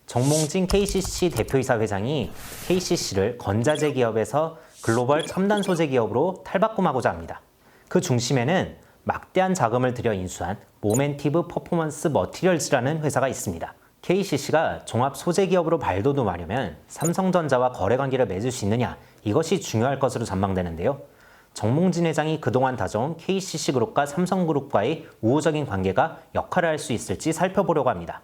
정몽진 KCC 대표이사 회장이 KCC를 건자재 기업에서 글로벌 첨단 소재 기업으로 탈바꿈하고자 합니다. 그 중심에는 막대한 자금을 들여 인수한 모멘티브 퍼포먼스 머티리얼즈라는 회사가 있습니다. KCC가 종합 소재 기업으로 발돋움하려면 삼성전자와 거래 관계를 맺을 수 있느냐, 이것이 중요할 것으로 전망되는데요. 정몽진 회장이 그동안 다져온 KCC그룹과 삼성그룹과의 우호적인 관계가 역할을 할 수 있을지 살펴보려고 합니다.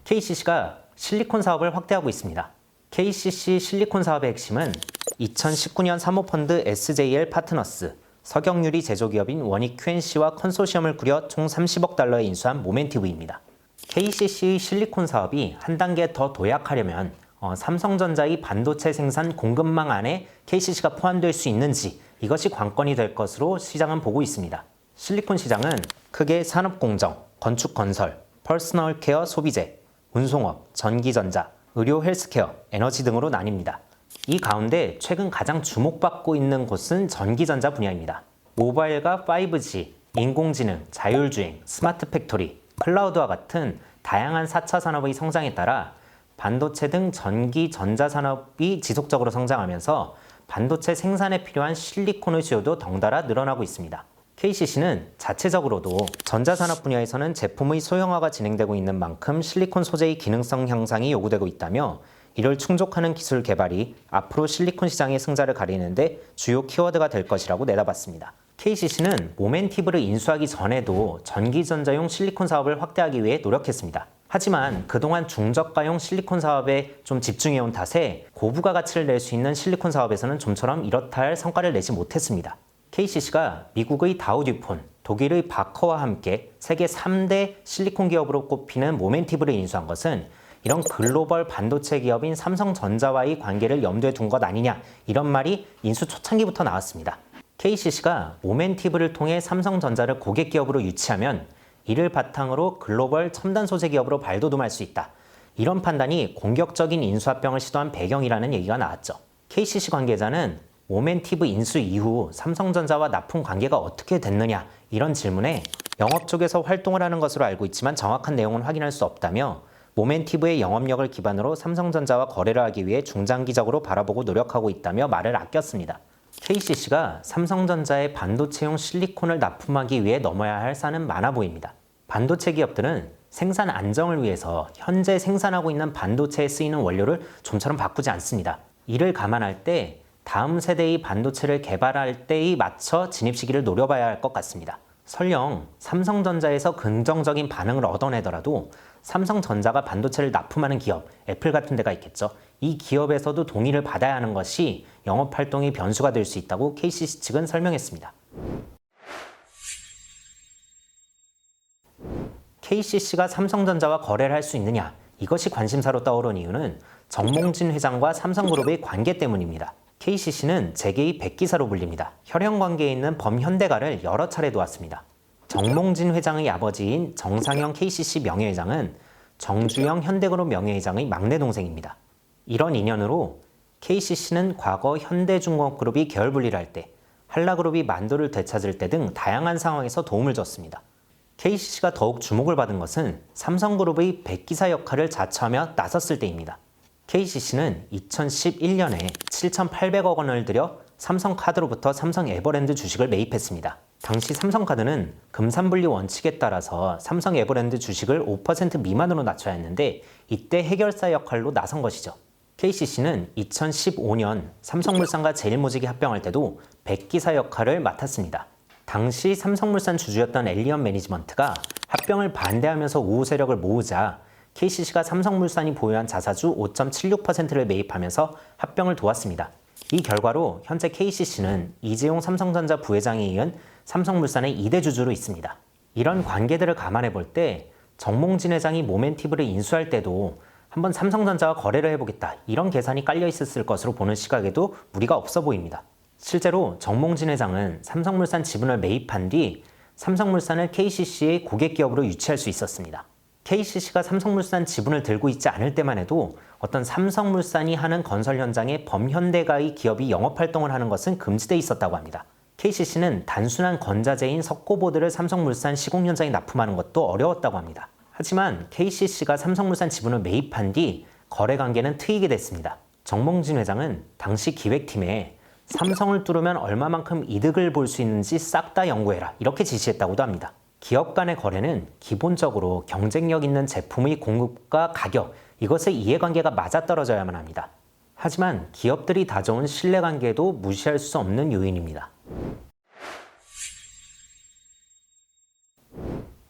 KCC가 실리콘 사업을 확대하고 있습니다. KCC 실리콘 사업의 핵심은 2019년 사모펀드 SJL 파트너스, 석영유리 제조기업인 원익 QNC와 컨소시엄을 꾸려 총 30억 달러에 인수한 모멘티브입니다. KCC의 실리콘 사업이 한 단계 더 도약하려면 삼성전자의 반도체 생산 공급망 안에 KCC가 포함될 수 있는지, 이것이 관건이 될 것으로 시장은 보고 있습니다. 실리콘 시장은 크게 산업공정, 건축건설, 퍼스널 케어 소비재, 운송업, 전기전자, 의료 헬스케어, 에너지 등으로 나뉩니다. 이 가운데 최근 가장 주목받고 있는 곳은 전기전자 분야입니다. 모바일과 5G, 인공지능, 자율주행, 스마트 팩토리, 클라우드와 같은 다양한 4차 산업의 성장에 따라 반도체 등 전기, 전자산업이 지속적으로 성장하면서 반도체 생산에 필요한 실리콘의 수요도 덩달아 늘어나고 있습니다. KCC는 자체적으로도 전자산업 분야에서는 제품의 소형화가 진행되고 있는 만큼 실리콘 소재의 기능성 향상이 요구되고 있다며, 이를 충족하는 기술 개발이 앞으로 실리콘 시장의 승자를 가리는데 주요 키워드가 될 것이라고 내다봤습니다. KCC는 모멘티브를 인수하기 전에도 전기전자용 실리콘 사업을 확대하기 위해 노력했습니다. 하지만 그동안 중저가용 실리콘 사업에 좀 집중해온 탓에 고부가 가치를 낼 수 있는 실리콘 사업에서는 좀처럼 이렇다 할 성과를 내지 못했습니다. KCC가 미국의 다우듀폰, 독일의 바커와 함께 세계 3대 실리콘 기업으로 꼽히는 모멘티브를 인수한 것은 이런 글로벌 반도체 기업인 삼성전자와의 관계를 염두에 둔 것 아니냐, 이런 말이 인수 초창기부터 나왔습니다. KCC가 모멘티브를 통해 삼성전자를 고객 기업으로 유치하면 이를 바탕으로 글로벌 첨단 소재 기업으로 발돋움할 수 있다. 이런 판단이 공격적인 인수합병을 시도한 배경이라는 얘기가 나왔죠. KCC 관계자는 모멘티브 인수 이후 삼성전자와 납품 관계가 어떻게 됐느냐, 이런 질문에 영업 쪽에서 활동을 하는 것으로 알고 있지만 정확한 내용은 확인할 수 없다며, 모멘티브의 영업력을 기반으로 삼성전자와 거래를 하기 위해 중장기적으로 바라보고 노력하고 있다며 말을 아꼈습니다. KCC가 삼성전자의 반도체용 실리콘을 납품하기 위해 넘어야 할 산은 많아 보입니다. 반도체 기업들은 생산 안정을 위해서 현재 생산하고 있는 반도체에 쓰이는 원료를 좀처럼 바꾸지 않습니다. 이를 감안할 때 다음 세대의 반도체를 개발할 때에 맞춰 진입 시기를 노려봐야 할 것 같습니다. 설령 삼성전자에서 긍정적인 반응을 얻어내더라도 삼성전자가 반도체를 납품하는 기업, 애플 같은 데가 있겠죠. 이 기업에서도 동의를 받아야 하는 것이 영업활동의 변수가 될 수 있다고 KCC 측은 설명했습니다. KCC가 삼성전자와 거래를 할 수 있느냐, 이것이 관심사로 떠오른 이유는 정몽진 회장과 삼성그룹의 관계 때문입니다. KCC는 재계의 백기사로 불립니다. 혈연 관계에 있는 범현대가를 여러 차례 도왔습니다. 정몽진 회장의 아버지인 정상형 KCC 명예회장은 정주영 현대그룹 명예회장의 막내 동생입니다. 이런 인연으로 KCC는 과거 현대중공업그룹이 계열 분리를 할 때, 한라그룹이 만도를 되찾을 때 등 다양한 상황에서 도움을 줬습니다. KCC가 더욱 주목을 받은 것은 삼성그룹의 백기사 역할을 자처하며 나섰을 때입니다. KCC는 2011년에 7,800억 원을 들여 삼성카드로부터 삼성에버랜드 주식을 매입했습니다. 당시 삼성카드는 금산분리 원칙에 따라서 삼성에버랜드 주식을 5% 미만으로 낮춰야 했는데, 이때 해결사 역할로 나선 것이죠. KCC는 2015년 삼성물산과 제일모직이 합병할 때도 백기사 역할을 맡았습니다. 당시 삼성물산 주주였던 엘리언 매니지먼트가 합병을 반대하면서 우호 세력을 모으자 KCC가 삼성물산이 보유한 자사주 5.76%를 매입하면서 합병을 도왔습니다. 이 결과로 현재 KCC는 이재용 삼성전자 부회장에 이은 삼성물산의 2대 주주로 있습니다. 이런 관계들을 감안해 볼 때 정몽진 회장이 모멘티브를 인수할 때도 한번 삼성전자와 거래를 해보겠다, 이런 계산이 깔려 있었을 것으로 보는 시각에도 무리가 없어 보입니다. 실제로 정몽진 회장은 삼성물산 지분을 매입한 뒤 삼성물산을 KCC의 고객 기업으로 유치할 수 있었습니다. KCC가 삼성물산 지분을 들고 있지 않을 때만 해도 어떤 삼성물산이 하는 건설 현장에 범현대가의 기업이 영업활동을 하는 것은 금지돼 있었다고 합니다. KCC는 단순한 건자재인 석고보드를 삼성물산 시공 현장에 납품하는 것도 어려웠다고 합니다. 하지만 KCC가 삼성물산 지분을 매입한 뒤 거래 관계는 트이게 됐습니다. 정몽진 회장은 당시 기획팀에 삼성을 뚫으면 얼마만큼 이득을 볼 수 있는지 싹 다 연구해라 이렇게 지시했다고도 합니다. 기업 간의 거래는 기본적으로 경쟁력 있는 제품의 공급과 가격, 이것의 이해관계가 맞아떨어져야만 합니다. 하지만 기업들이 다져온 신뢰관계도 무시할 수 없는 요인입니다.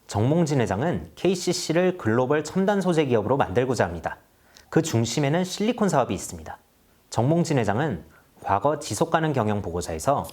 정몽진 회장은 KCC를 글로벌 첨단 소재 기업으로 만들고자 합니다. 그 중심에는 실리콘 사업이 있습니다. 정몽진 회장은 과거 지속가능 경영 보고서에서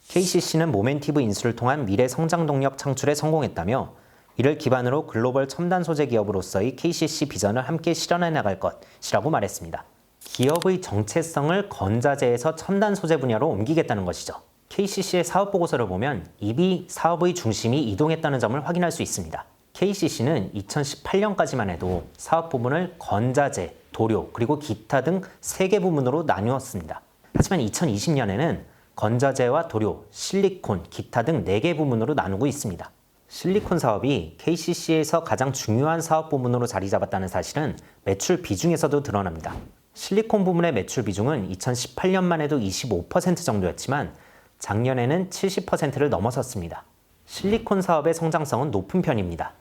KCC는 모멘티브 인수를 통한 미래 성장 동력 창출에 성공했다며 이를 기반으로 글로벌 첨단 소재 기업으로서의 KCC 비전을 함께 실현해 나갈 것이라고 말했습니다. 기업의 정체성을 건자재에서 첨단 소재 분야로 옮기겠다는 것이죠. KCC의 사업 보고서를 보면 이미 사업의 중심이 이동했다는 점을 확인할 수 있습니다. KCC는 2018년까지만 해도 사업 부문을 건자재, 도료, 그리고 기타 등 3개 부문으로 나누었습니다. 하지만 2020년에는 건자재와 도료, 실리콘, 기타 등 4개 부문으로 나누고 있습니다. 실리콘 사업이 KCC에서 가장 중요한 사업 부문으로 자리 잡았다는 사실은 매출 비중에서도 드러납니다. 실리콘 부문의 매출 비중은 2018년만 해도 25% 정도였지만 작년에는 70%를 넘어섰습니다. 실리콘 사업의 성장성은 높은 편입니다.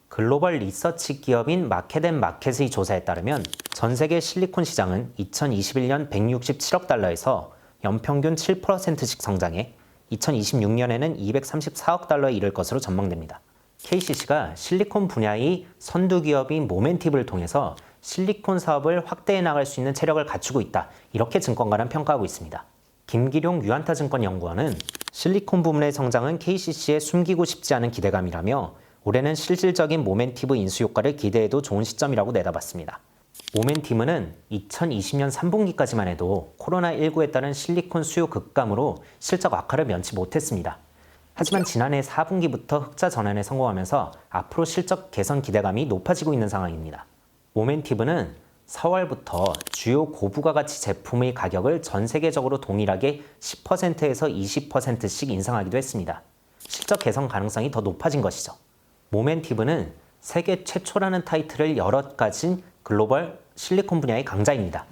글로벌 리서치 기업인 마켓앤마켓의 조사에 따르면 전 세계 실리콘 시장은 2021년 167억 달러에서 연평균 7%씩 성장해 2026년에는 234억 달러에 이를 것으로 전망됩니다. KCC가 실리콘 분야의 선두 기업인 모멘티브를 통해서 실리콘 사업을 확대해 나갈 수 있는 체력을 갖추고 있다. 이렇게 증권가는 평가하고 있습니다. 김기룡 유한타증권연구원은 실리콘 부문의 성장은 KCC에 숨기고 싶지 않은 기대감이라며 올해는 실질적인 모멘티브 인수 효과를 기대해도 좋은 시점이라고 내다봤습니다. 모멘티브는 2020년 3분기까지만 해도 코로나19에 따른 실리콘 수요 급감으로 실적 악화를 면치 못했습니다. 하지만 지난해 4분기부터 흑자 전환에 성공하면서 앞으로 실적 개선 기대감이 높아지고 있는 상황입니다. 모멘티브는 4월부터 주요 고부가 가치 제품의 가격을 전 세계적으로 동일하게 10%에서 20%씩 인상하기도 했습니다. 실적 개선 가능성이 더 높아진 것이죠. 모멘티브는 세계 최초라는 타이틀을 여럿 가진 글로벌 실리콘 분야의 강자입니다.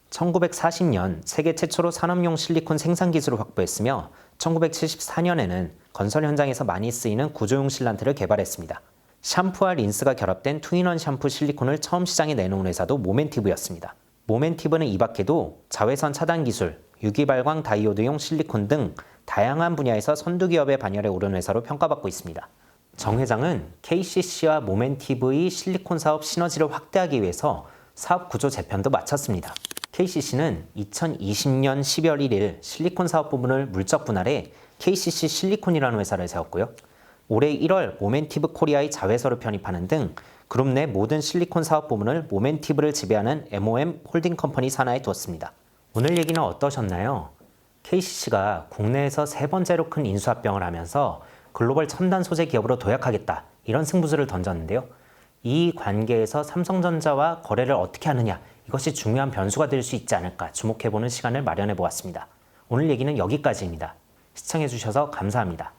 1940년 세계 최초로 산업용 실리콘 생산 기술을 확보했으며 1974년에는 건설 현장에서 많이 쓰이는 구조용 실란트를 개발했습니다. 샴푸와 린스가 결합된 투인원 샴푸 실리콘을 처음 시장에 내놓은 회사도 모멘티브였습니다. 모멘티브는 이 밖에도 자외선 차단 기술, 유기발광 다이오드용 실리콘 등 다양한 분야에서 선두 기업의 반열에 오른 회사로 평가받고 있습니다. 정 회장은 KCC와 모멘티브의 실리콘 사업 시너지를 확대하기 위해서 사업 구조 재편도 마쳤습니다. KCC는 2020년 12월 1일 실리콘 사업 부문을 물적 분할해 KCC 실리콘이라는 회사를 세웠고요. 올해 1월 모멘티브 코리아의 자회사로 편입하는 등 그룹 내 모든 실리콘 사업 부문을 모멘티브를 지배하는 MOM 홀딩 컴퍼니 산하에 두었습니다. 오늘 얘기는 어떠셨나요? KCC가 국내에서 3번째로 큰 인수합병을 하면서 글로벌 첨단 소재 기업으로 도약하겠다 이런 승부수를 던졌는데요. 이 관계에서 삼성전자와 거래를 어떻게 하느냐 이것이 중요한 변수가 될 수 있지 않을까 주목해보는 시간을 마련해 보았습니다. 오늘 얘기는 여기까지입니다. 시청해주셔서 감사합니다.